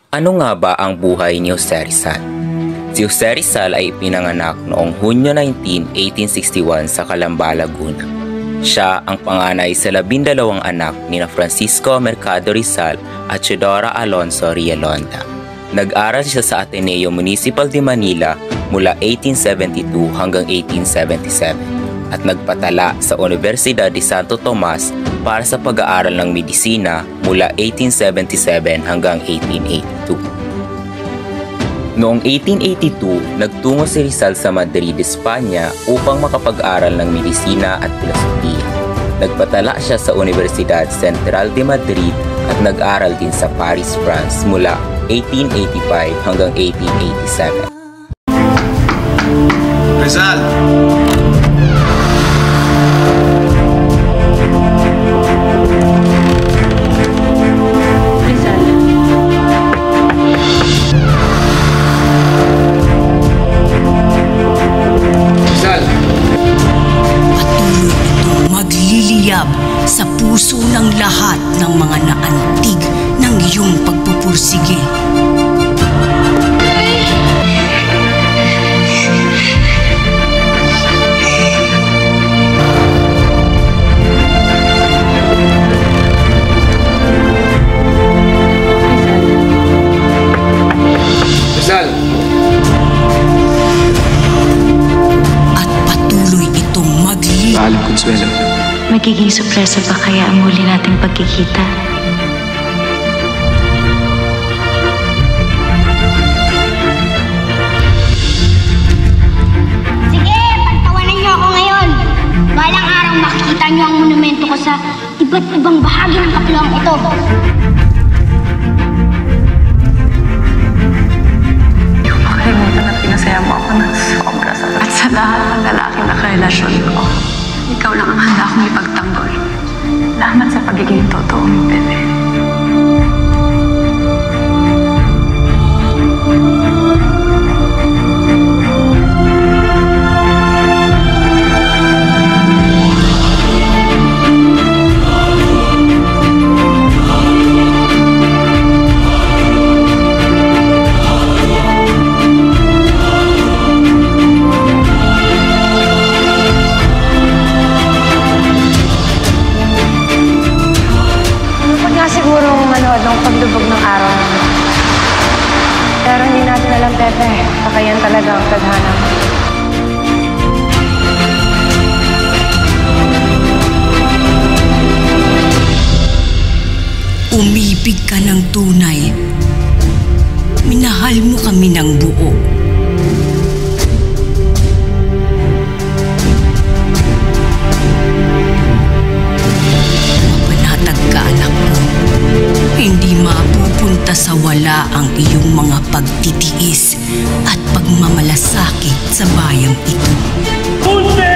Ano nga ba ang buhay ni Jose Rizal? Si Jose Rizal ay ipinanganak noong Hunyo 19, 1861 sa Calamba, Laguna. Siya ang panganay sa 12 anak ni Francisco Mercado Rizal at Teodora Alonso Rialonda. Nag-aral siya sa Ateneo Municipal de Manila mula 1872 hanggang 1877 at nagpatala sa Universidad de Santo Tomas para sa pag-aaral ng medisina mula 1877 hanggang 1882. Noong 1882, nagtungo si Rizal sa Madrid, Espanya upang makapag-aral ng medisina at filosofiya. Nagpatala siya sa Universidad Central de Madrid at nag-aral din sa Paris, France mula 1885 hanggang 1887. Rizal! Sa puso ng lahat ng mga naantig ng iyong pagpupursige. Rizal! At patuloy itong magliliyab. Paalam, Consuelo. Magiging sorpresa ba kaya ang huli nating pagkikita? Sige, pagtawanan niyo ako ngayon. Balang araw makikita niyo ang monumento ko sa iba't ibang bahagi ng kapluang ito. Hindi ko makalimutan na pinasaya mo ako ng sobra sa at sa lahat ng lalaki na karelasyon ko. Ikaw lang ang handa akong ipagtanggol. Salamat sa pagiging totoo mo, bebe. Sigurong manood ng paglubog ng araw naman. Pero hindi natin alam, Pepe. Baka yan talaga ang tadhana mo. Umibig ka ng tunay. Minahal mo kami ng buo. Mapanatag ka, anak ko. Hindi mapupunta sa wala ang iyong mga pagtitiis at pagmamalasakit sa bayang ito. Punte!